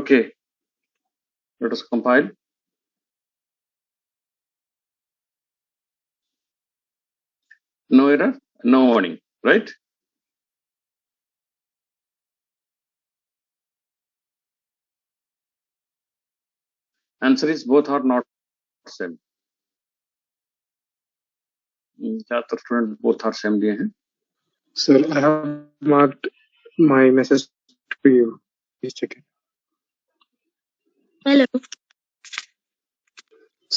Okay, let us compile. No error, no warning, right? Answer is both are not same. ज्यादातर student both are same दिए हैं. Sir, I have marked my message to you. Please check it. Hello.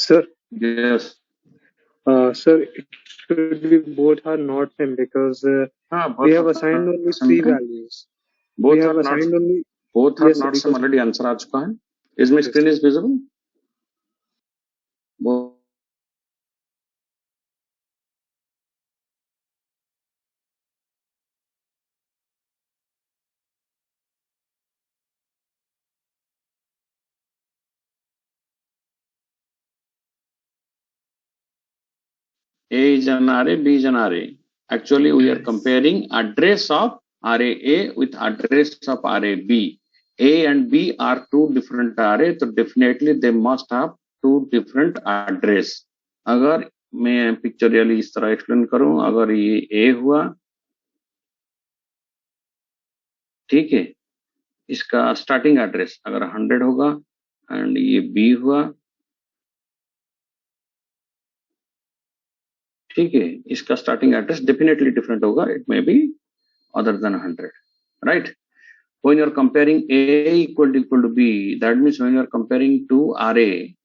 Sir, Yes. sir, it should be both are not same because we have assigned only three values. Both We have are not. assigned only. Both are Yes, not because- same. Already answer आ चुका है. Is my screen is visible? Both A is an array, B is an array. Actually, we are comparing address of array A with address of array B. A and B are two different array, so definitely they must have two different address. अगर मैं पिक्चरियली इस तरह explain करूं, अगर ये A हुआ, ठीक है, इसका स्टार्टिंग एड्रेस अगर 100 होगा एंड ये B हुआ, ठीक है, इसका स्टार्टिंग एड्रेस डेफिनेटली डिफरेंट होगा. It may be other than 100, right? When you're comparing A equal to B, that means when you're comparing two array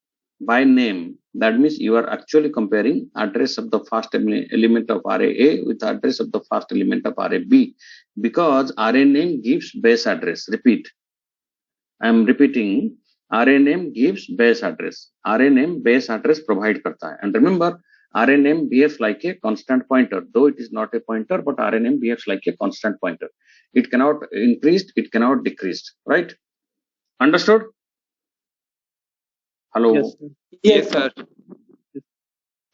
by name, that means you are actually comparing address of the first element of array A with address of the first element of array B, because array name gives base address. Repeat. I am repeating. Array name gives base address. Array name base address provide करता है. And remember, array name behaves like a constant pointer, though it is not a pointer, but array name behaves like a constant pointer. It cannot increase, it cannot decrease, right? Understood? Hello? Yes, sir. Yes, sir.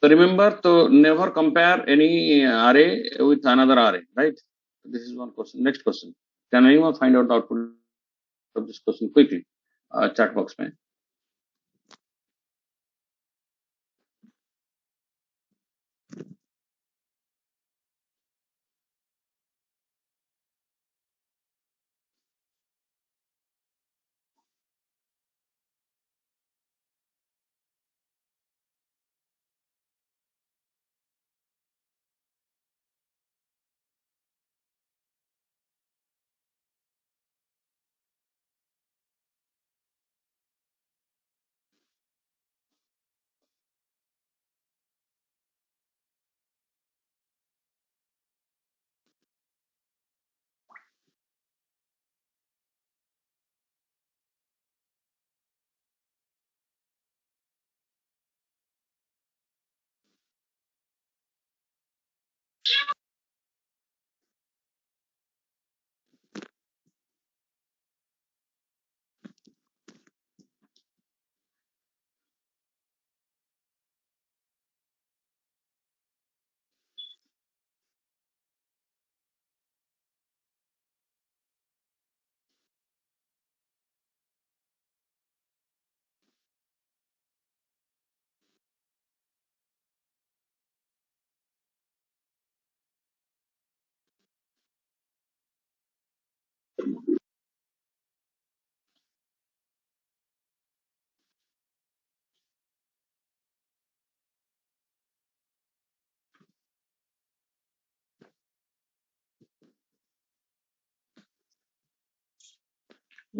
So remember to never compare any array with another array, right? This is one question. Next question. Can anyone find out the output of this question quickly? Chat box में.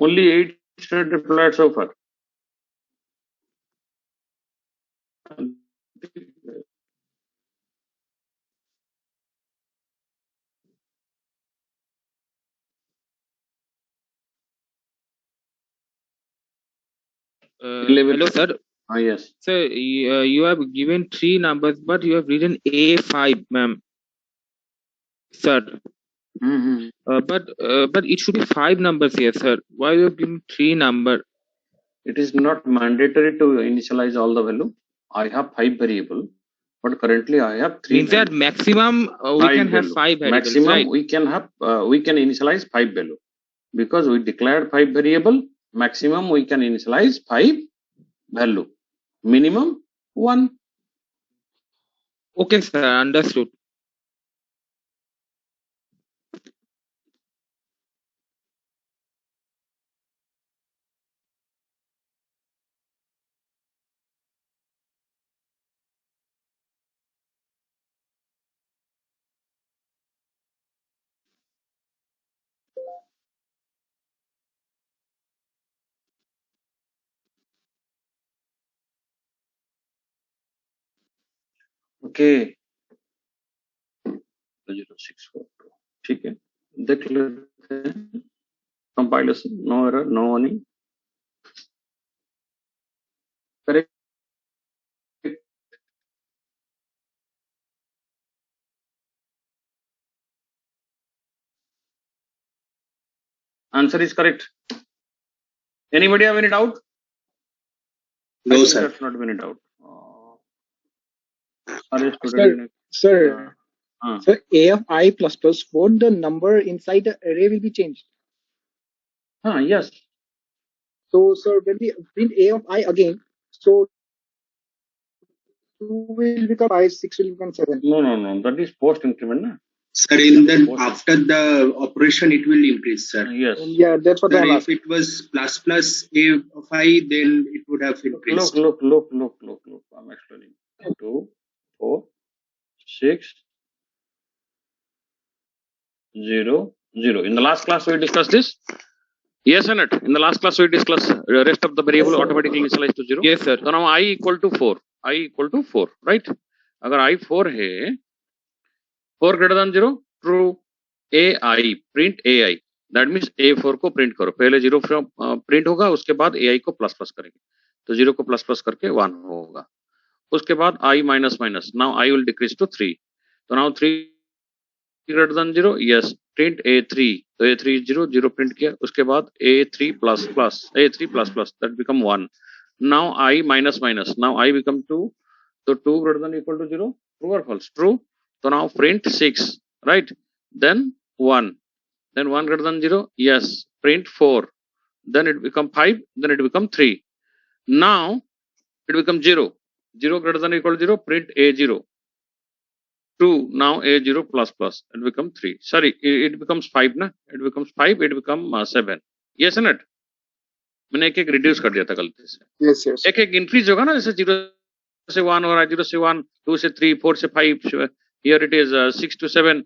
Only 8 students replied so far. Hello, sir. Yes. Sir, you have given 3 numbers, but you have written A5, ma'am. Sir. But it should be 5 numbers here, sir. Why you have given 3 number? It is not mandatory to initialize all the value. I have 5 variable, but currently I have 3. Means that maximum we can have 5 variables, maximum right? we can have we can initialize 5 value, because we declared 5 variable Maximum we can initialize 5 value. Minimum 1. Okay, sir. Understood. Okay. 0642. ठीक है, देख लेते हैं. Compilation, no error, no warning. Correct. Answer is correct. Anybody have any doubt? No, I think sir. that's not been a doubt. Are you student? Sir, sir, A of I plus plus, won't the number inside the array will be changed? Yes. So, sir, when we print A of I again, so 2 will become 5, 6 will become 7. No. That is post increment, na? Sir, in the after the operation, it will increase, sir. Yes. Yeah, that's what Sir, I'm if asking. it was plus plus A of I, then it would have increased. Look. I'm explaining. 2, 4, 6, 0, 0. In the last class we discussed this. Yes or not? In the last class we discussed the rest of the variable automatically initialized to 0. Yes, sir. So now I equal to 4. I equal to 4, right? अगर I 4 है, 4 greater than 0, true. AI, print AI. That means A4 को print करो. पहले 0 print होगा, उसके बाद AI को plus plus करेंगे. तो 0 को प्लस प्लस करके 1 होगा. उसके बाद I minus minus. Now I will decrease to 3. So now 3 greater than 0, yes, print A3. तो A3 is 0, 0 print किया. उसके बाद A3 plus plus, A3 plus plus, that become 1. Now I minus minus. Now I become 2. So 2 greater than equal to 0. True or false? True. So now print 6, right? Then 1. Then 1 greater than 0. Yes. Print 4. Then it become 5. Then it become 3. Now it becomes 0. 0 greater than equal to 0. Print A0. 2. Now A0 plus plus. It become 3. Sorry, it becomes 5 na? It becomes 5. It become 7. Yes or not? मैंने एक reduce कर दिया था गलती से. Yes, yes. एक increase होगा ना, जैसे 0 से 1 हो रहा है, 0 से 1, 2 से 3, 4 से 5, हियर इट इज 6 to 7.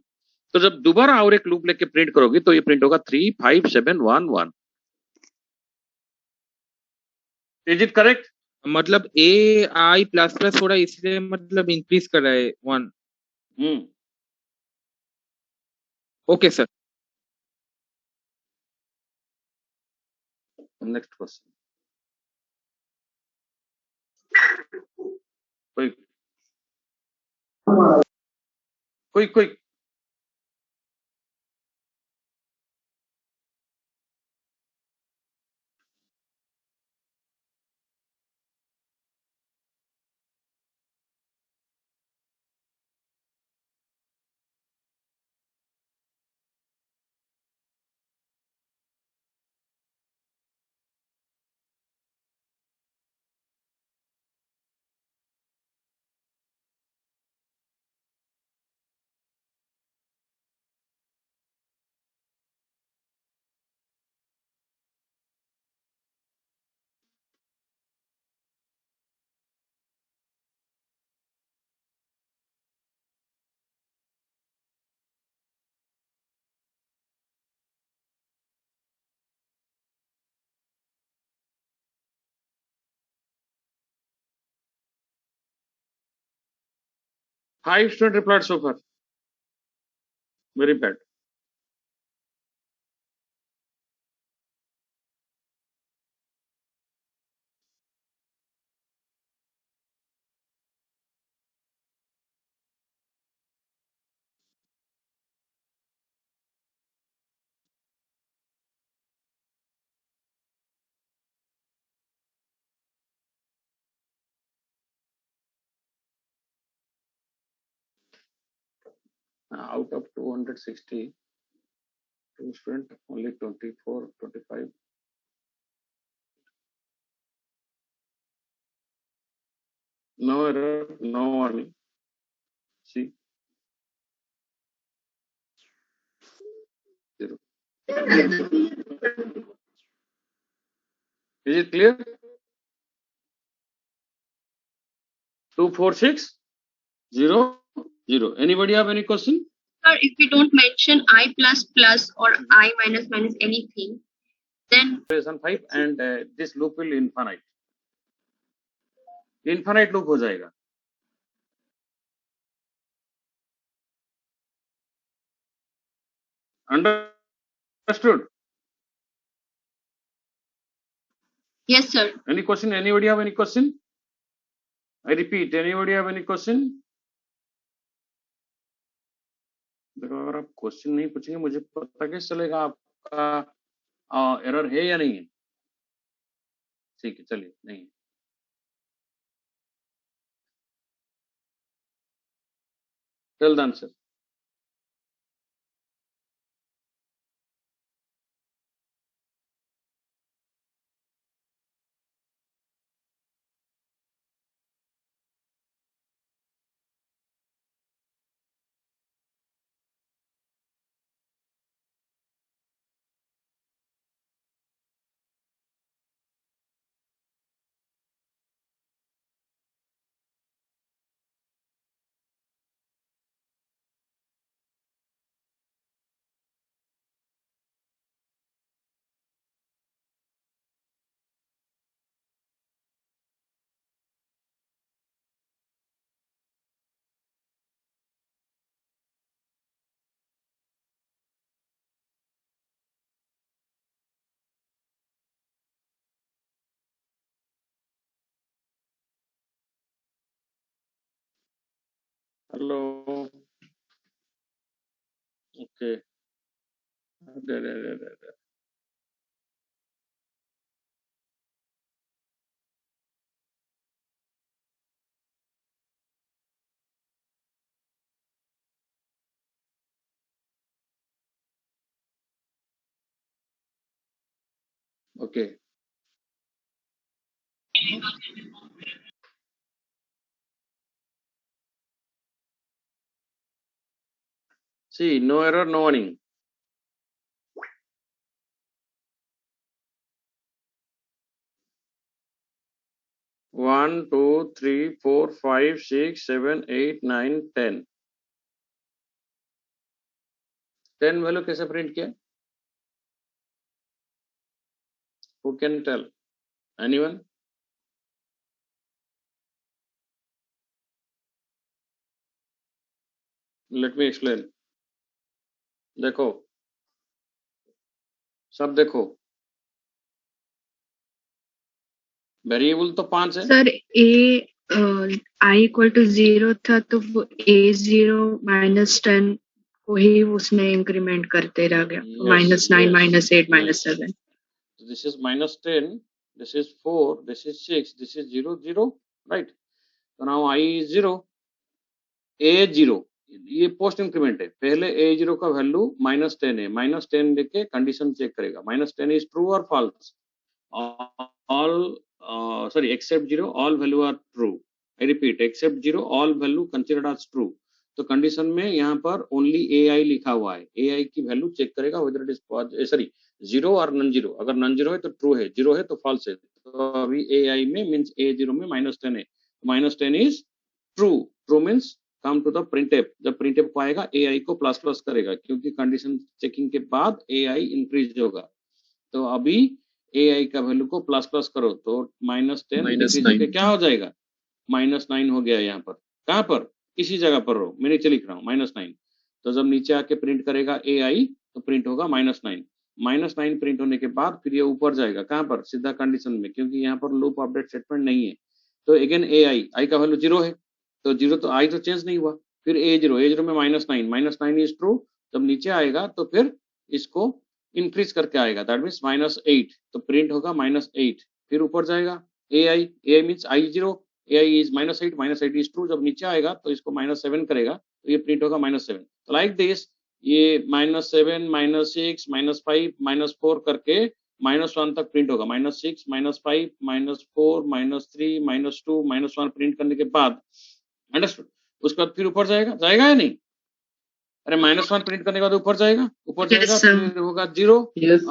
तो जब दोबारा और एक लूप लेके प्रिंट करोगी तो ये प्रिंट होगा 3, 5, 7, 1, 1. Is it correct? मतलब AI प्लस प्लस थोड़ा इसलिए मतलब इंक्रीज कर रहा है 1. Okay sir. Next question. कोई Five student replied so far. Very bad. Out of 260, two student only 24, 25 No error, no warning. See, 0. Is it clear? 2, 4, 6, 0, 0. Anybody have any question? Sir, if we don't mention I plus plus or I minus minus anything, then 5 and this loop will infinite. Infinite loop हो जाएगा. Understood? yes, sir. Any question? Anybody have any question? I repeat, anybody have any question? देखो अगर आप question नहीं पूछेंगे मुझे पता कैसे चलेगा आपका एरर है या नहीं है. ठीक है, चलिए. नहीं है. Tell the answer. Hello. Okay. Okay. See, no error, no warning. One, 2, 3, 4, 5, 6, 7, 8, 9, 10. 10 value कैसे प्रिंट किया? Who can tell? Anyone? Let me explain. देखो, सब देखो. वेरिएबल तो 5 है. Sir a i equal to 0 था तो वो A0 -10 को ही उसने इंक्रीमेंट करते रह गया. Yes, -9 yes, -8 yes. -7. This is -10, this is 4, this is 6, this is 0, 0, right? So now I is 0, A0, ये पोस्ट इंक्रीमेंट है. पहले A0 का वैल्यू -10 है. -10 लेके कंडीशन चेक करेगा. -10 is true or false? All sorry, except 0, all value are true. I repeat, except 0, all value considered as true. तो condition में यहाँ पर ओनली AI लिखा हुआ है. AI की वैल्यू चेक करेगा whether it is सॉरी 0 और नॉन 0. अगर नॉन 0 है तो ट्रू है, 0 है तो फॉल्स है. तो अभी AI में मींस A0 में -10 है. -10 is true. True means come to the printf. जब प्रिंटफ को आएगा AI को प्लस प्लस करेगा क्योंकि कंडीशन चेकिंग के बाद AI इंक्रीज होगा. तो अभी AI का वैल्यू को प्लस प्लस करो तो -10 इंक्रीज होकर क्या हो जाएगा? -9 हो गया. यहाँ पर कहाँ पर इसी जगह पर रहो, मैं नीचे लिख रहा हूँ -9. तो जब नीचे आके प्रिंट करेगा AI तो प्रिंट होगा -9. -9 प्रिंट होने के बाद फिर ये ऊपर जाएगा. कहाँ पर? सीधा कंडीशन में, क्योंकि यहाँ पर लूप अपडेट स्टेटमेंट नहीं है. तो अगेन AI का वैल्यू 0 है तो 0 तो I तो चेंज नहीं हुआ. फिर A0 में -9 इज ट्रू. जब नीचे आएगा तो फिर इसको इंक्रीज करके आएगा. दैट मीन्स -8 तो प्रिंट होगा -8. फिर ऊपर जाएगा AI means I0, AI is -8 is true. जब नीचे आएगा तो इसको -7 करेगा तो ये प्रिंट होगा -7. तो लाइक दिस ये -7 -6 -5 -4 करके -1 तक प्रिंट होगा, -6, -5, -4, -3, -2, -1 प्रिंट करने के बाद, अंडरस्टूड, उसके बाद फिर ऊपर जाएगा या नहीं? अरे -1 प्रिंट करने के बाद ऊपर जाएगा, Yes, sir. फिर होगा 0। Yes.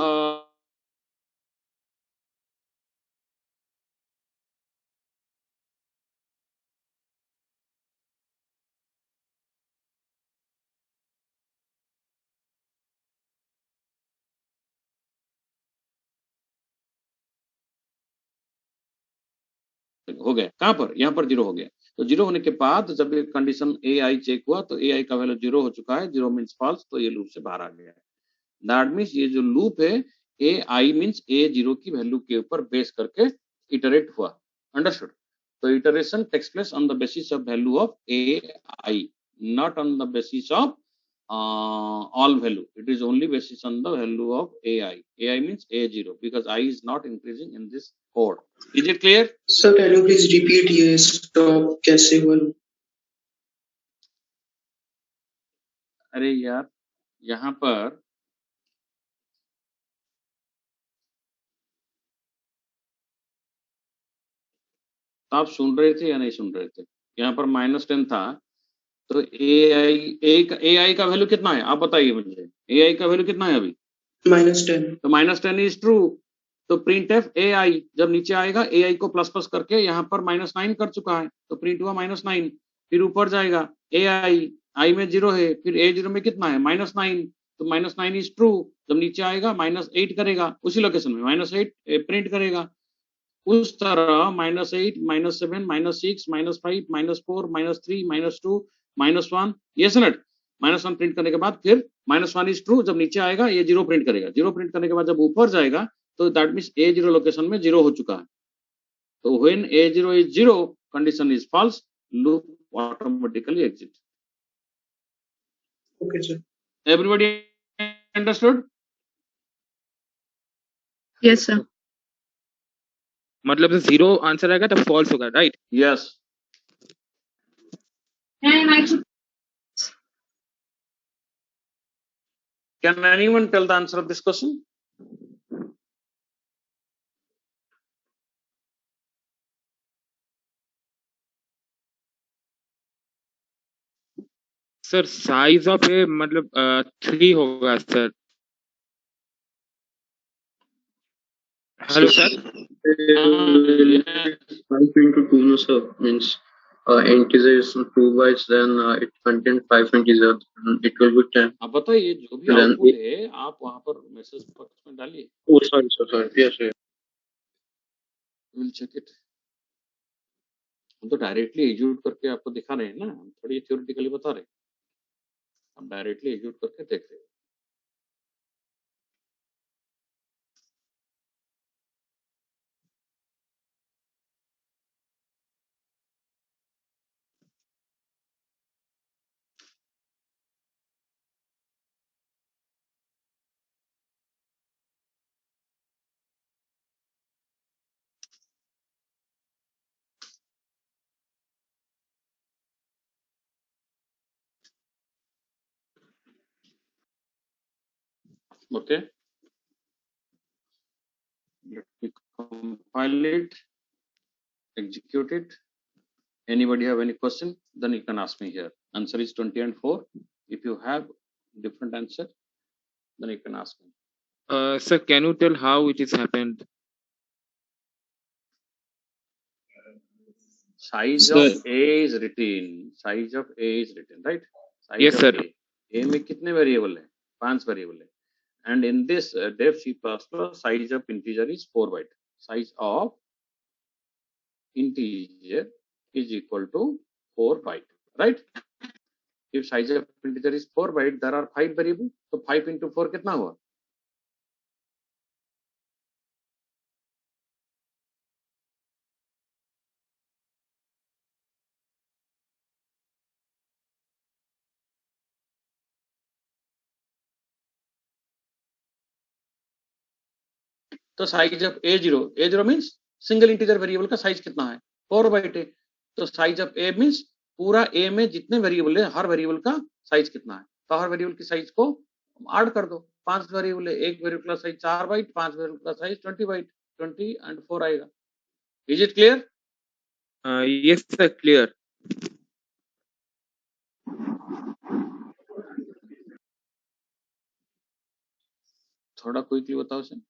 हो गया, कहां पर? यहाँ पर 0 हो गया। तो 0 होने के बाद जब ये कंडीशन ए आई चेक हुआ तो ए आई का वैल्यू 0 हो चुका है, 0 मीन्स फॉल्स, तो ये लूप से बाहर आ गया है। दैट मीन्स ये जो लूप है ए आई मीन्स ए 0 की वैल्यू के ऊपर बेस करके इटरेट हुआ, अंडरस्टूड। तो iteration takes place on the basis of value of a i, not on the basis of all value. It is only basis on the value of AI. AI means A0 because I is not increasing in this code. Is it clear? Sir, can you please repeat ये stop कैसे हुआ? अरे यार, यहाँ पर आप सुन रहे थे या नहीं सुन रहे थे? यहाँ पर -10 था, तो ए आई का वैल्यू कितना है आप बताइए मुझे। ए आई का वैल्यू कितना है अभी? -10. तो -10 इज ट्रू, तो प्रिंट एफ ए आई जब नीचे आएगा ए आई को प्लस प्लस करके यहाँ पर -9 कर चुका है, तो प्रिंट हुआ -9, फिर ऊपर जाएगा ए आई में 0 है, फिर A0 में कितना है? -9, तो -9 इज ट्रू, जब नीचे आएगा -8 करेगा, उसी लोकेशन में -8 प्रिंट करेगा। उस तरह -8, -7, -6, -5, -4, -3, -2, -1, ये सनट -1 प्रिंट करने के बाद फिर -1 इज ट्रू, जब नीचे आएगा ये 0 प्रिंट करेगा। 0 प्रिंट करने के बाद जब ऊपर जाएगा तो दैट मीन्स A0 लोकेशन में 0 हो चुका है। तो when A0 is 0 condition is false, loop automatically exit. Okay, sir. Everybody understood? Yes, sir. मतलब 0 आंसर आएगा तब फॉल्स होगा, right? Yes. Can anyone tell the answer of this question? Sir size of A मतलब 3 होगा सर। Hello sir. 5 into 2 no sir, means integer is 2 bytes, then it contains 5 integers, it will be 10. आप बताइए जो भी Then output है आप वहां पर मैसेज बॉक्स में डालिए, oh sorry sir, yes sir. Will check it. हम तो डायरेक्टली एग्जीक्यूट करके आपको दिखा रहे हैं ना, हम थोड़ी थ्योरेटिकली बता रहे हैं, हम डायरेक्टली एग्जीक्यूट करके देख रहे हैं। Okay, let me compile it, execute it. Anybody have any question? Then you can ask me here. Answer is 20 and 4. If you have different answer, then you can ask me. Sir, can you tell how it is happened? Size Sir. of A is written. Size of A is written, right? Size Yes, of sir. A में कितने variable है? 5 variable है. And in this dev C++, size of integer is 4 byte. Size of integer is equal to 4 byte, right? If size of integer is 4 byte, there are 5 variables. So 5 into 4 कितना हुआ? तो size of A0 means single integer variable का size कितना है? 4 bite है। तो size of A means पूरा A में जितने वेरिएबल है हर वेरिएबल का साइज कितना है, तो हर वेरिएबल की साइज को ऐड कर दो, 5 वेरिएबल है, एक वेरिएबल का साइज 4 बाइट, 5 वेरिएबल का साइज 20 बाइट, 20 and 4 आएगा. Is it clear? Yes sir, clear. थोड़ा क्विकली बताओ sir.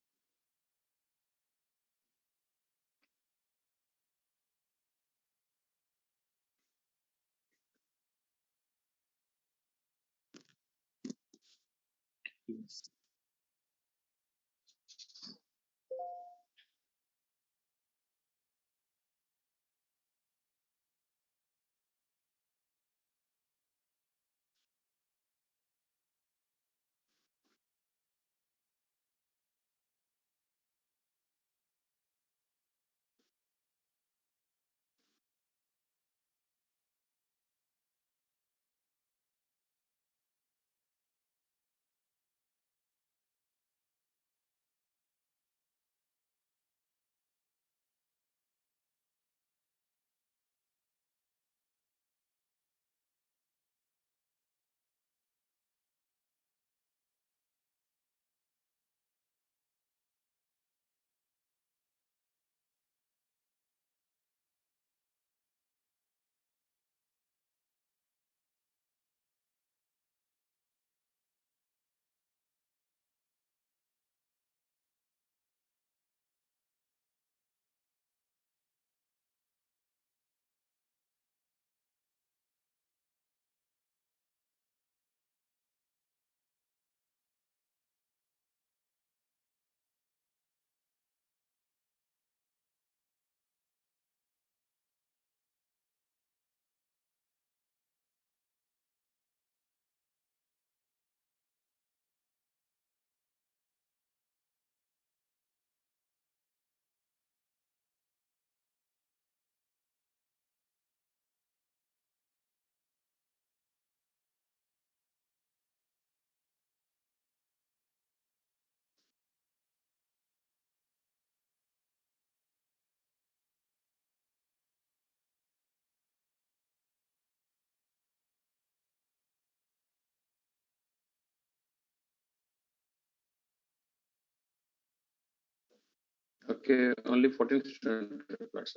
Okay, only 14 students.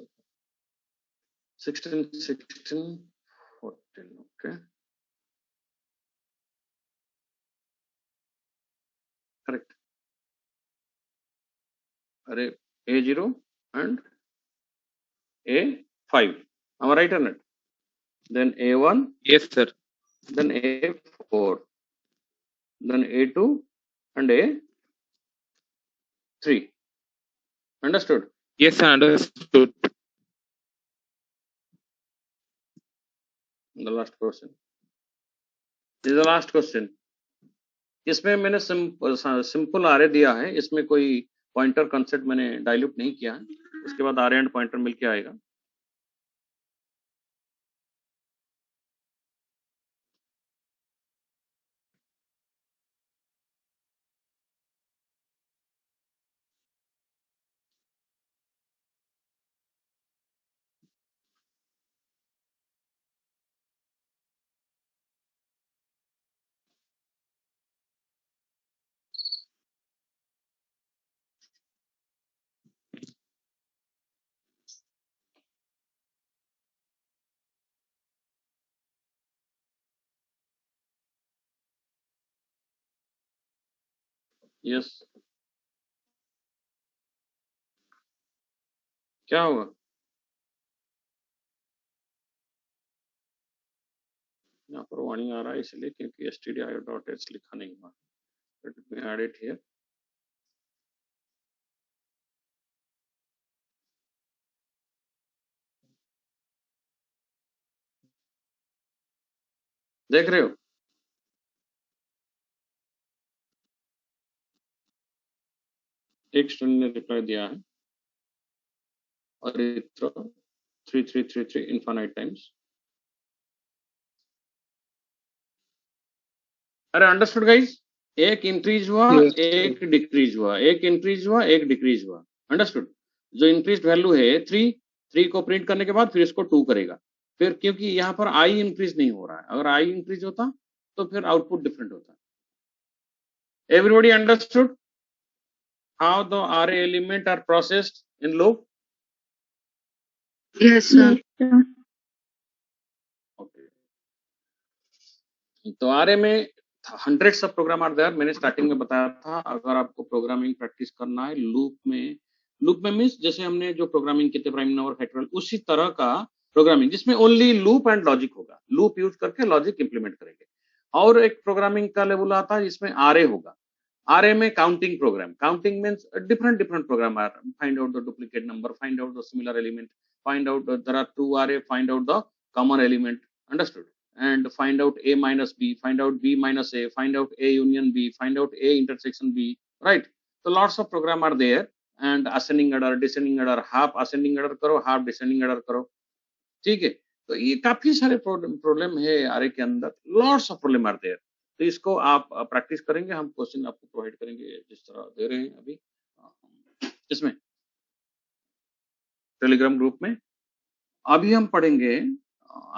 16, 16, 14. Okay, correct. Array A0 and A5. Am I right or not? Then A1. Yes sir. Then A4. Then A2 and A3. Understood? Yes sir, understood. The last question. This is the last question. इसमें मैंने simple आरे दिया है, इसमें कोई pointer concept मैंने dilute नहीं किया है. उसके बाद आरे एंड पॉइंटर मिलके आएगा. यस. क्या होगा? यहाँ पर वार्निंग आ रहा है इसलिए क्योंकि stdio.h लिखा नहीं हुआ. Let me add it here. देख रहे हो? एक स्टूडेंट ने रिप्लाई दिया है और 3333 infinite times. अरे अंडरस्टूड गाइस? एक इंक्रीज हुआ, एक डिक्रीज हुआ, एक इंक्रीज हुआ, एक डिक्रीज हुआ. अंडरस्टूड? जो इंक्रीज वैल्यू है 3 को प्रिंट करने के बाद फिर इसको 2 करेगा. फिर क्योंकि यहाँ पर आई इंक्रीज नहीं हो रहा है, अगर आई इंक्रीज होता तो फिर आउटपुट डिफरेंट होता. Everybody understood how the array element are processed in loop? Yes, sir. Okay. तो आरए में hundreds of program are there. मैंने स्टार्टिंग में बताया था, अगर आपको प्रोग्रामिंग प्रैक्टिस करना है लूप में मीन्स जैसे हमने जो प्रोग्रामिंग किए थे प्राइम नंबर फैक्टोरियल, उसी तरह का प्रोग्रामिंग जिसमें ओनली लूप एंड लॉजिक होगा. लूप यूज करके लॉजिक इंप्लीमेंट करेंगे. और एक प्रोग्रामिंग का लेवल आता है जिसमें आरए होगा. आरए में counting program. Counting means different program are find out the duplicate number, find out the similar element, find out there are two array, find out the common element. Understood? And find out a minus b, find out b minus a, find out a union b, find out a intersection b. Right? So lots of program are there. And ascending order, descending order, half ascending order करो, half descending order करो. ठीक है. तो ये काफी सारे problem है array के अंदर. Lots of problem are there. तो इसको आप प्रैक्टिस करेंगे. हम क्वेश्चन आपको प्रोवाइड करेंगे जिस तरह दे रहे हैं अभी इसमें टेलीग्राम ग्रुप में. अभी हम पढ़ेंगे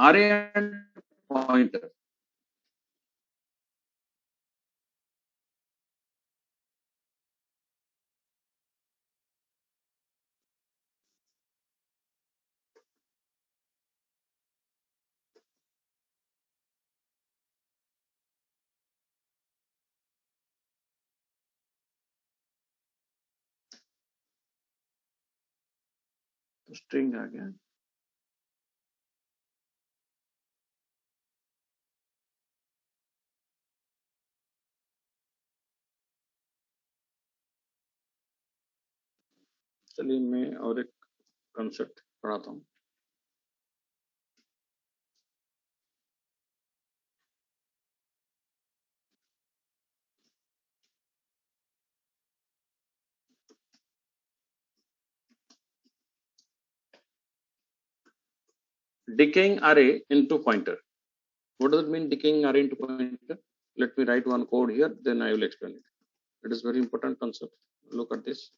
array and pointer. स्ट्रिंग आ गया. चलिए मैं और एक कंसेप्ट पढ़ाता हूँ. Decaying array into pointer. What does it mean, decaying array into pointer? Let me write one code here, then I will explain it. It is very important concept. Look at this.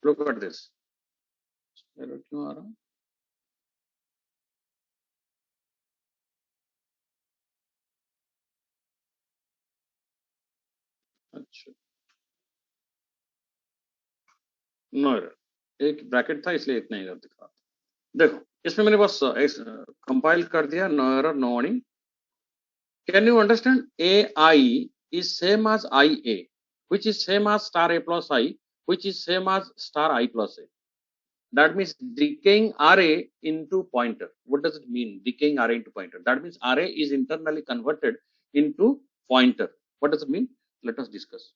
Look at this. Error क्यों आ रहा है? अच्छा, no error. एक bracket था इसलिए इतना error दिखा. देखो इसमें मैंने बस कंपाइल कर दिया. No error, no warning. Can you understand? AI is same as IA, which is same as star A plus I, which is same as star I plus A. That means decaying array into pointer. What does it mean? Decaying array into pointer. That means array is internally converted into pointer. What does it mean? Let us discuss.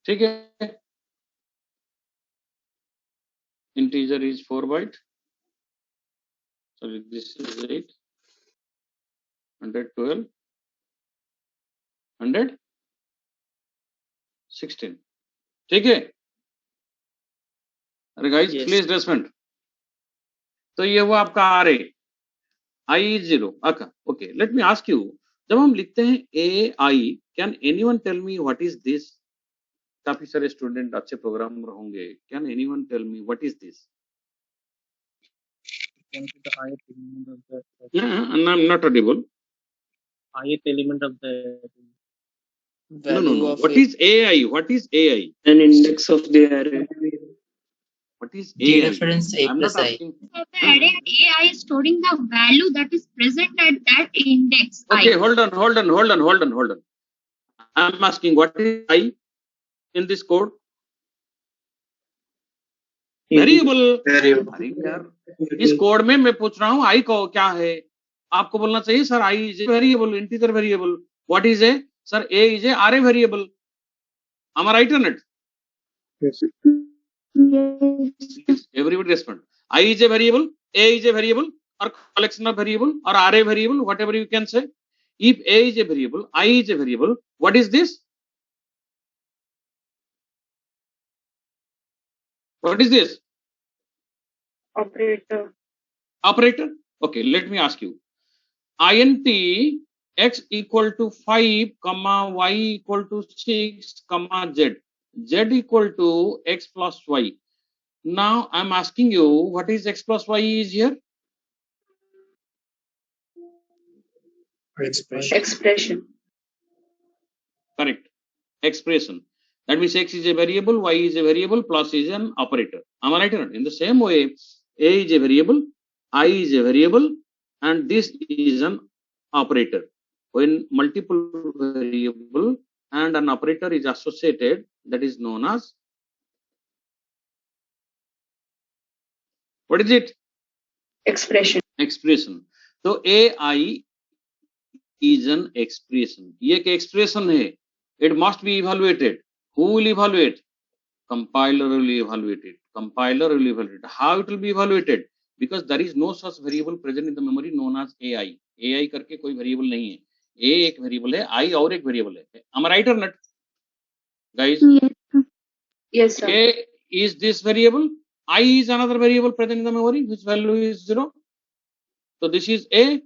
ठीक है. Integer is 4 byte. Sorry, this is 8. 112. 116. ठीक है. अरे guys please adjustment. तो ये वो आपका array i 0. Okay, let me ask you. जब हम लिखते हैं ए आई Can anyone tell me what is this? काफी सारे स्टूडेंट अच्छे प्रोग्रामर होंगे. Can anyone tell me what is this? The ith element of the Yeah, I'm not audible. ith element of the No. What is AI? What is AI? An index of the array. What is The AI? reference A I'm plus not I. asking. Of the array, AI is storing the value that is present at that index Okay, I. hold on. I'm asking what is I in this code? Variable. अरे यार, इस code में मैं पूछ रहा हूँ I को क्या है? आपको बोलना चाहिए sir I is a variable, integer variable. What is a? Sir, A is a array variable. Am I right or not? Yes. Please, everybody respond. I is a variable, A is a variable, or collection of variable, or array variable, whatever you can say. If A is a variable, I is a variable, what is this? What is this? Operator. Operator? Okay, let me ask you. Int x equal to 5, comma y equal to 6, comma z. Z equal to x plus y. Now I'm asking you, what is x plus y is here? Expression. Correct. Expression. That means x is a variable, y is a variable, plus is an operator. Am I right or not? In the same way, a is a variable, I is a variable, and this is an operator. When multiple variable and an operator is associated, that is known as, what is it? Expression. Expression. So AI is an expression. ये एक expression है. It must be evaluated. Who will evaluate? Compiler will evaluate it. Compiler will evaluate it. How it will be evaluated? Because there is no such variable present in the memory known as AI. AI करके कोई variable नहीं है. A एक variable है, I और एक variable है. Am I right or not, guys? Yes, sir. A is this variable. I is another variable present in the memory which value is 0. So this is A,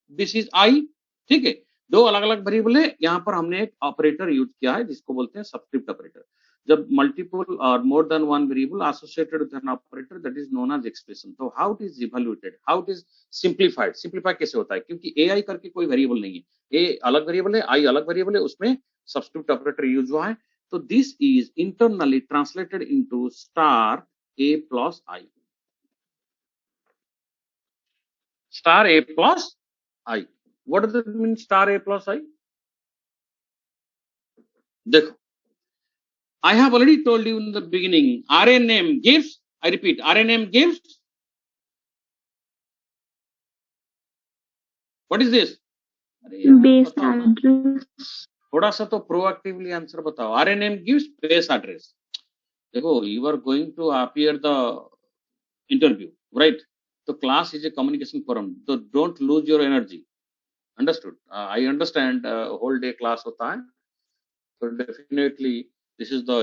this is I. ठीक है, दो अलग अलग variable है. यहाँ पर हमने एक ऑपरेटर यूज किया है जिसको बोलते हैं सबस्क्रिप्ट ऑपरेटर. जब मल्टीपल और more than one variable associated with an operator, that is known as expression. तो how it is evaluated, how it is simplified. Simplify कैसे होता है? क्योंकि एआई करके कोई वेरिएबल नहीं है, ए अलग वेरिएबल है, आई अलग वेरिएबल है, उसमें सबस्क्रिप्ट ऑपरेटर यूज हुआ है. तो this is internally translated into star A plus I. Star A plus I. What does it mean, star A plus I? देखो, I have already told you in the beginning, array name gives, I repeat, array name gives, what is this? Base address. थोड़ा सा तो proactively answer बताओ. Array name gives base address. देखो, you are going to appear the interview, right? So class is a communication forum, so don't lose your energy. Understood? I understand whole day class होता है, so definitely this is the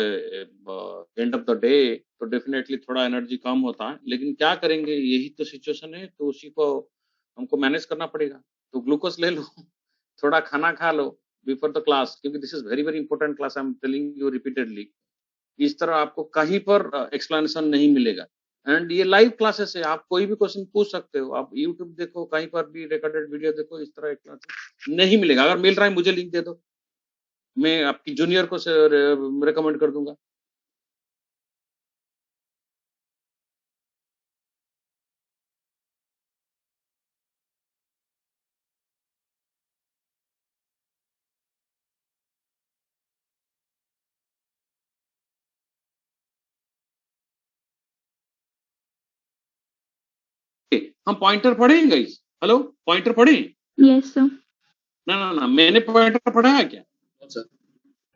end of the day, तो definitely थोड़ा energy कम होता है, लेकिन क्या करेंगे, यही तो situation है, तो उसी को हमको मैनेज करना पड़ेगा. तो ग्लूकोज ले लो, थोड़ा खाना खा लो before the class, क्योंकि this is very very important class, I am telling you repeatedly. इस तरह आपको कहीं पर explanation नहीं मिलेगा. एंड ये लाइव क्लासेस है, आप कोई भी क्वेश्चन पूछ सकते हो. आप यूट्यूब देखो, कहीं पर भी रिकॉर्डेड वीडियो देखो, इस तरह क्लास नहीं मिलेगा. अगर मिल रहा है मुझे लिंक दे दो, मैं आपकी जूनियर को रिकमेंड कर दूंगा. हम पॉइंटर पढ़ेंगे गाइस. हेलो, पॉइंटर पढ़ें? Yes, sir. ना, मैंने पॉइंटर पढ़ा है क्या?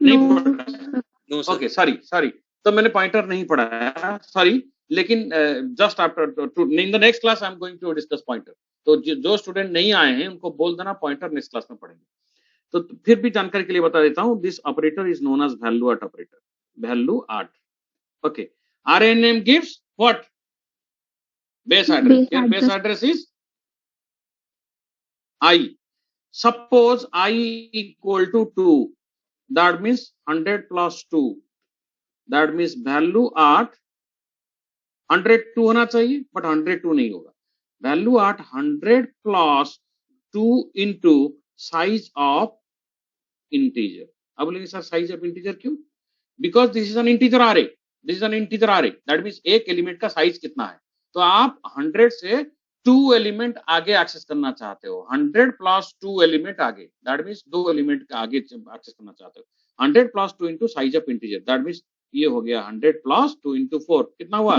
नहीं पढ़ा. Okay, sorry. तो मैंने पॉइंटर नहीं पढ़ाया, सॉरी. लेकिन just after in the next class I am going to discuss pointer. तो जो स्टूडेंट नहीं आए हैं उनको बोल देना पॉइंटर नेक्स्ट क्लास में पढ़ेंगे. तो फिर भी जानकारी के लिए बता देता हूं, this operator is known as value at operator. Value at. Okay. array name gives what? Base address. Your base address is I. Suppose I equal to 2. that means 100 plus 2, that means value at 102 होना चाहिए, but 102 नहीं होगा. Value at 100 plus 2 into size of integer. अब बोलेंगे sir size of integer क्यों? Because this is an integer array. This is an integer array. That means एक element का size कितना है. तो आप 100 से 2 एलिमेंट आगे एक्सेस करना चाहते हो. 100 प्लस 2 एलिमेंट आगे. That means 2 एलिमेंट का आगे एक्सेस करना चाहते हो. 100 plus 2 into size of integer. That means ये हो गया 100 प्लस 2 into 4. कितना हुआ?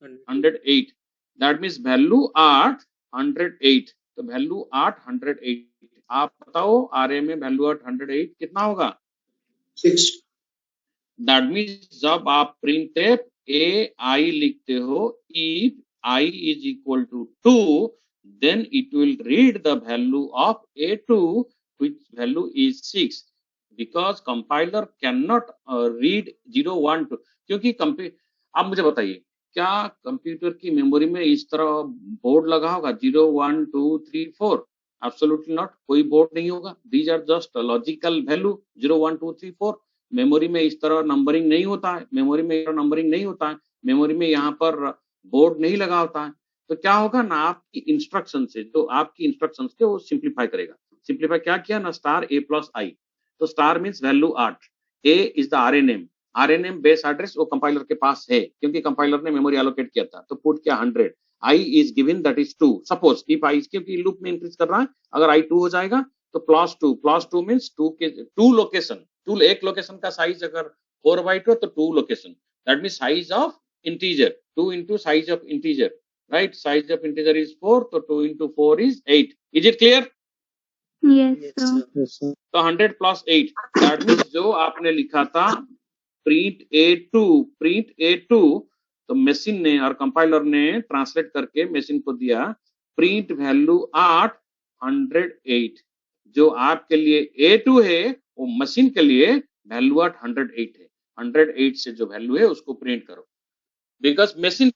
108. That means value at 108. तो value at 108. आप बताओ array में value at 108 कितना होगा? 6. That means जब आप printf ai लिखते हो, if I is equal to 2, then it will read the value of a2, which value is 6. Because compiler cannot read 0, 1, 2. क्योंकि आप मुझे बताइए, क्या कंप्यूटर की मेमोरी में इस तरह बोर्ड लगा होगा 0, 1, 2, 3, 4? Absolutely not. कोई बोर्ड नहीं होगा. These are just logical value 0, 1, 2, 3, 4. Memory में इस तरह नंबरिंग नहीं होता है. मेमोरी में नंबरिंग नहीं होता है. मेमोरी में यहाँ पर बोर्ड नहीं लगा होता है. तो क्या होगा ना, आपकी इंस्ट्रक्शन से, तो आपकी इंस्ट्रक्शंस के वो सिंप्लीफाई करेगा. सिंप्लीफाई क्या किया ना, स्टार a प्लस आई. तो star means value 8. a is the array name. Array name base address वो कंपाइलर के पास है, क्योंकि कंपाइलर ने मेमोरी एलोकेट किया था. तो पुट किया 100. i is given, that is 2. Suppose if i, क्योंकि लूप में इंक्रीज कर रहा है, अगर i 2 हो जाएगा तो प्लस 2 मीन्स 2 के 2 लोकेशन. एक लोकेशन का साइज अगर 4 बाइट हो तो 2 location. That means size of integer 2 into size of integer. Right, size of integer is 4, तो 2 into 4 is 8. Is it clear? Yes, sir. तो 100 plus 8, दैट मीन्स जो आपने लिखा था प्रिंट a2, तो मशीन ने और कंपाइलर ने ट्रांसलेट करके मशीन को दिया प्रिंट वैल्यू एट 108. जो आपके लिए a2 है वो मशीन के लिए वैल्यू एट 108 है. 108 से जो वैल्यू है उसको प्रिंट करो, because machine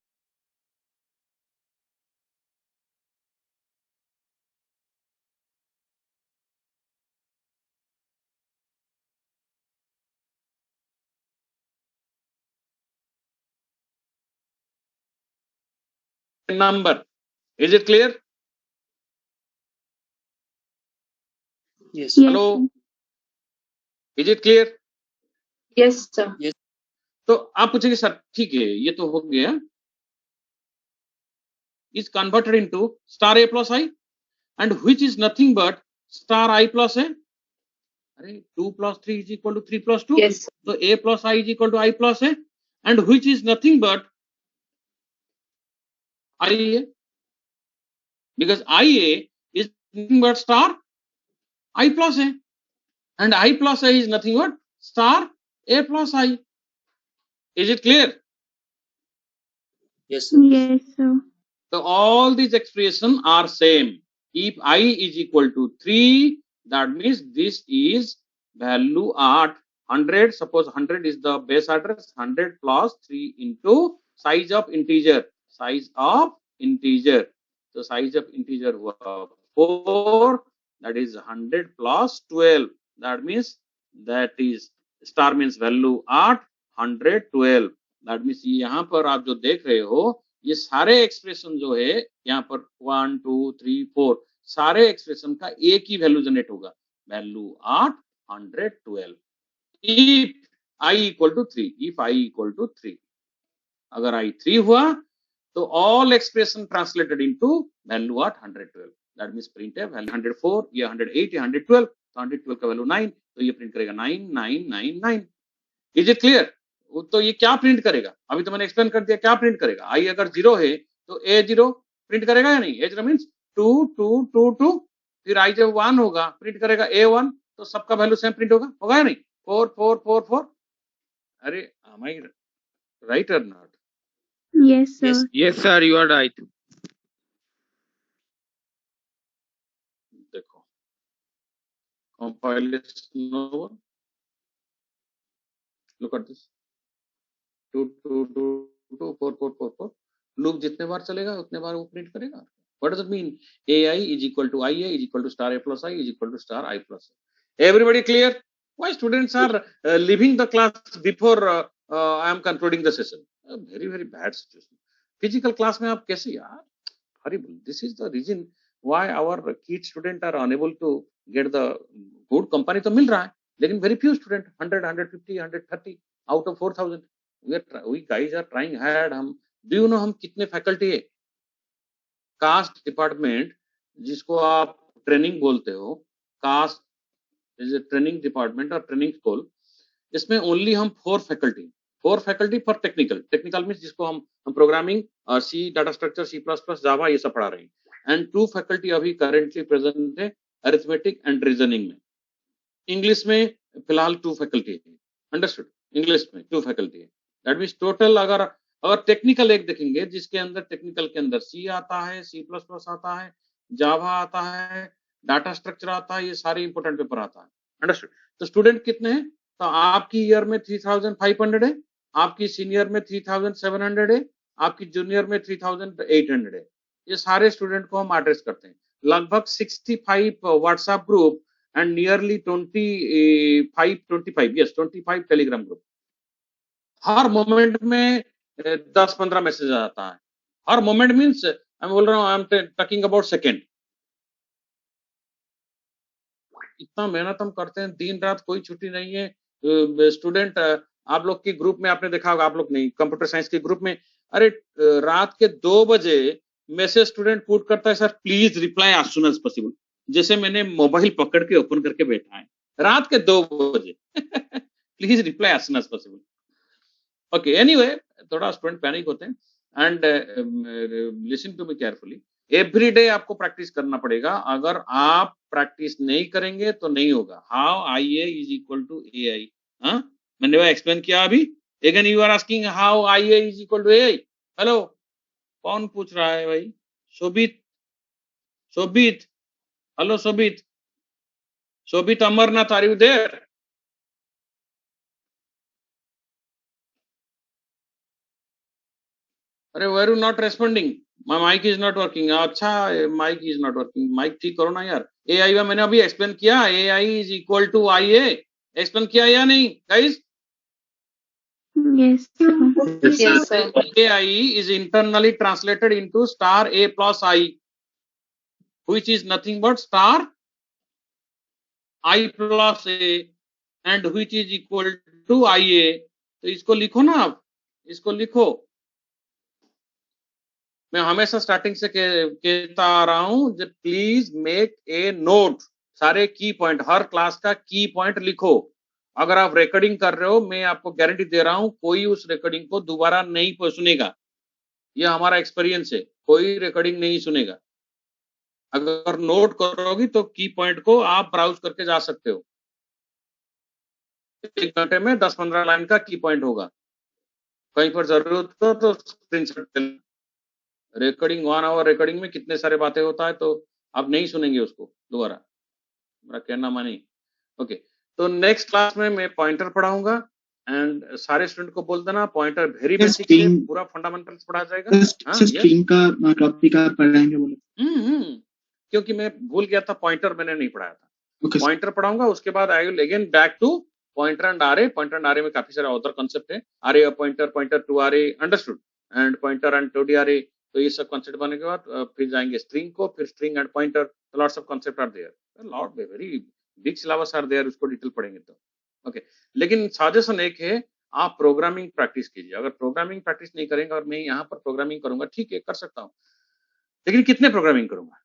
number. Is it clear? Yes. Hello. Is it clear? Yes, sir. Yes. तो आप पूछेंगे सर ठीक है ये तो हो गया, is converted into star a plus I, and which is nothing but star I plus a. अरे 2 plus 3 is equal to 3 plus 2. Yes. So a plus I is equal to I plus a, and which is nothing but IA, because IA is nothing but star I plus a, and I plus a is nothing but star a plus I. Is it clear? Yes, sir. Yes, sir. So all these expressions are same. If I is equal to 3, that means this is value at 100. Suppose 100 is the base address, 100 plus 3 into size of integer. Size of integer. So size of integer 4. That is 100 plus 12. That means that is star means value at 112. That means यहाँ पर आप जो देख रहे हो ये सारे expression जो है यहाँ पर 1, 2, 3, 4 सारे एक्सप्रेशन का एक ही वैल्यू जनरेट होगा, value at 112. If i equal to 3, if i equal to 3, अगर आई 3 हुआ तो all expression translated into value at 112. That means print है वैल्यू 104, ये 108, ये 112, तो 112 का वैल्यू 9, तो ये प्रिंट करेगा 9999. Is it clear? तो ये क्या प्रिंट करेगा, अभी तो मैंने एक्सप्लेन कर दिया क्या प्रिंट करेगा. आई अगर 0 है तो a0 प्रिंट करेगा या नहीं? a0 means 2 2 2 2. फिर आई जब 1 होगा प्रिंट करेगा a1, तो सबका वैल्यू सेम प्रिंट होगा या नहीं? 4 4 4 4. अरे am I right or not? Yes, sir. Yes, sir, you are right. देखो compilation over. Look at this. 2 2 2 2 4 4 4 4. Loop जितने बार चलेगा उतने बार वो प्रिंट करेगा. What does it mean? AI is equal to IA is equal to star A plus I is equal to star I plus I. Everybody clear? Why students are leaving the class before I am concluding the session? Very, very bad situation. Physical class में आप कैसे यार? Horrible. This is the reason why our kid student are unable to get the good company. तो मिल रहा है, लेकिन very few student, 100, 150, 130 out of 4,000. We guys are trying hard. हम do you know हम कितने faculty है? कास्ट डिपार्टमेंट जिसको आप ट्रेनिंग बोलते हो, cast is a training department और ट्रेनिंग स्कूल, इसमें ओनली हम 4 फैकल्टी फॉर टेक्निकल मीन्स जिसको हम प्रोग्रामिंग और सी, डाटा स्ट्रक्चर, C++, जावा ये सब पढ़ा रहे हैं, एंड 2 फैकल्टी अभी करेंटली प्रेजेंट है अरिथमेटिक एंड रीजनिंग में। इंग्लिश में फिलहाल 2 फैकल्टी है, अंडरस्टूड, इंग्लिश में 2 फैकल्टी है। दैट मीन्स टोटल अगर टेक्निकल एक देखेंगे जिसके अंदर टेक्निकल के अंदर C आता है, C++ आता है, जावा आता है, डाटा स्ट्रक्चर आता है, ये सारे इंपोर्टेंट पेपर आता है, अंडरस्टूड। तो स्टूडेंट कितने हैं? तो आपकी ईयर में 3,500 है, आपकी सीनियर में 3,700 है, आपकी जूनियर में 3,800 है। ये सारे स्टूडेंट को हम एड्रेस करते हैं। लगभग 65 WhatsApp group and nearly 25 Telegram group. Her moment में 10-15 मैसेज आता है। हर मोमेंट मीन्स मैं बोल रहा हूँ, I am talking about second. इतना मेहनत हम करते हैं, दिन रात कोई छुट्टी नहीं है। स्टूडेंट आप लोग की ग्रुप में आपने देखा होगा, आप लोग नहीं, कंप्यूटर साइंस के ग्रुप में, अरे रात के 2 बजे मैसेज स्टूडेंट पुट करता है, sir please reply as soon as possible. जैसे मैंने मोबाइल पकड़ के ओपन करके बैठा है रात के 2 बजे please reply as soon as possible. Okay, anyway, थोड़ा स्टूडेंट पैनिक होते हैं and listen to me carefully. Every day आपको प्रैक्टिस करना पड़ेगा। अगर आप प्रैक्टिस नहीं करेंगे तो नहीं होगा। How IA is equal to AI, हाँ मैंने वो एक्सप्लेन किया अभी। Again you are asking how IA is equal to AI। Hello, कौन पूछ रहा है भाई? Shobhit, hello Shobhit Amarnath, are you there? अरे where you not responding? My mic is not working. अच्छा, mic is not working, mic ठीक करो ना यार। AI का मैंने अभी एक्सप्लेन किया, AI is equal to IA। Explain किया या नहीं guys? Yes, sir. AI is internally translated into star A plus I, which is nothing but star I plus A, and which is equal to IA। तो इसको लिखो ना आप, इसको लिखो। मैं हमेशा स्टार्टिंग से कहता आ रहा हूं, जब प्लीज मेक ए नोट, सारे की पॉइंट, हर क्लास का की पॉइंट लिखो। अगर आप रिकॉर्डिंग कर रहे हो, मैं आपको गारंटी दे रहा हूं कोई उस रिकॉर्डिंग को दोबारा नहीं सुनेगा। ये हमारा एक्सपीरियंस है, कोई रिकॉर्डिंग नहीं सुनेगा। अगर नोट करोगी तो की पॉइंट को आप ब्राउज करके जा सकते हो। 1 घंटे में 10-15 लाइन का की पॉइंट होगा। कहीं पर जरूरत हो तो स्क्रीनशॉट। रिकॉर्डिंग 1 आवर रिकॉर्डिंग में कितने सारे बातें होता है, तो आप नहीं सुनेंगे उसको दोबारा, मेरा कहना मानिए। ओके, तो नेक्स्ट क्लास में मैं पॉइंटर पढ़ाऊंगा एंड सारे स्टूडेंट को बोल देना पॉइंटर वेरी बेसिक से पूरा फंडामेंटल्स पढ़ा जाएगा। स्ट्रिंग का टॉपिक आप पढ़ाएंगे बोले? क्योंकि मैं भूल गया था, पॉइंटर मैंने नहीं पढ़ाया था। पॉइंटर पढ़ाऊंगा, उसके बाद I will again back to pointer and array. Pointer and array में काफी सारे अदर कांसेप्ट है, array pointer, pointer to array, understood, and pointer and two D array. तो ये सब कॉन्सेप्ट बनने के बाद फिर जाएंगे स्ट्रिंग को, फिर string and pointer. Lots of concept are there, lot very big syllabus are there, उसको डिटेल पढ़ेंगे तो। ओके, लेकिन सजेशन एक है, आप प्रोग्रामिंग प्रैक्टिस कीजिए। अगर प्रोग्रामिंग प्रैक्टिस नहीं करेंगे और मैं यहाँ पर प्रोग्रामिंग करूंगा, ठीक है कर सकता हूँ, लेकिन कितने प्रोग्रामिंग करूंगा?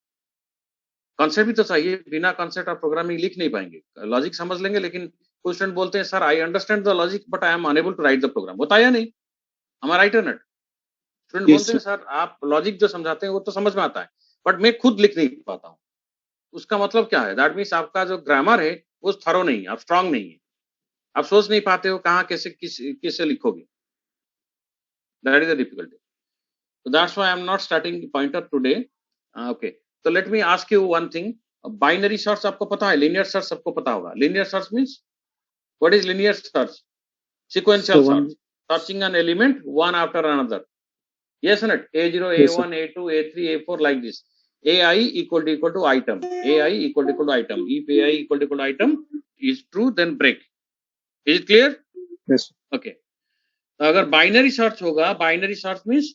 कॉन्सेप्ट भी तो चाहिए। बिना कॉन्सेप्ट आप प्रोग्रामिंग लिख नहीं पाएंगे। लॉजिक समझ लेंगे, लेकिन कुछ स्टूडेंट बोलते हैं sir I understand the logic but I am unable to write the program. होता है या नहीं? हमारा राइट है ना? स्टूडेंट बोलते हैं सर आप लॉजिक जो समझाते हैं वो तो समझ में आता है, बट मैं खुद लिख नहीं पाता हूँ। उसका मतलब क्या है? दैट मीन्स आपका जो ग्रामर है वो थरो नहीं है, आप स्ट्रांग नहीं है, आप सोच नहीं पाते हो कहाँ कैसे किससे लिखोगे। That is the difficulty. So that's why I'm not starting pointer today. Okay, so let me ask you one thing. Binary search आपको पता है, linear search सबको पता होगा। Linear search means what is linear search? Sequential search, searching an element one after another. Yes or not? A0, A1, A2, A3, A4 like this. AI equal to item. AI equal to item. If AI equal to item, is true, then break. Is it clear? Yes. Okay. तो अगर binary search होगा, binary search means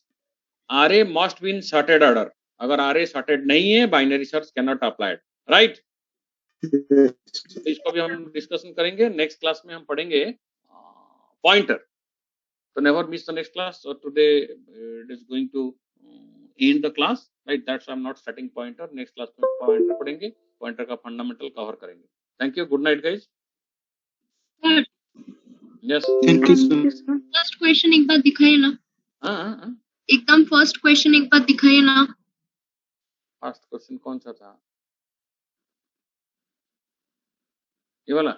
RA must be in sorted order. अगर RA sorted नहीं है, binary search cannot apply. Right? इसको भी हम discussion करेंगे नेक्स्ट क्लास में. हम पढ़ेंगे pointer. So never miss the next class. So today it is going to end the class, right? That's why I'm not setting pointer. Next class में pointer पढ़ेंगे, pointer का fundamental cover करेंगे. Thank you. Good night, guys. Sir, Yes. Thank you, sir. first question एक बार दिखाइए ना. एकदम first question एक बार दिखाइए ना. First question कौन सा था? ये वाला?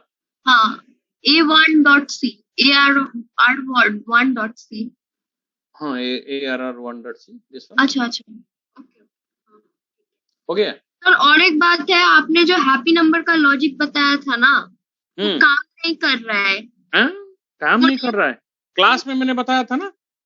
हाँ. A1.C. AR1.C. हाँ, ARR1.C. This one. अच्छा. हो गया? सर और एक बात है, आपने जो हैप्पी नंबर का लॉजिक बताया था ना, वो काम नहीं कर रहा है. काम नहीं कर रहा है? क्लास में मैंने बताया था ना.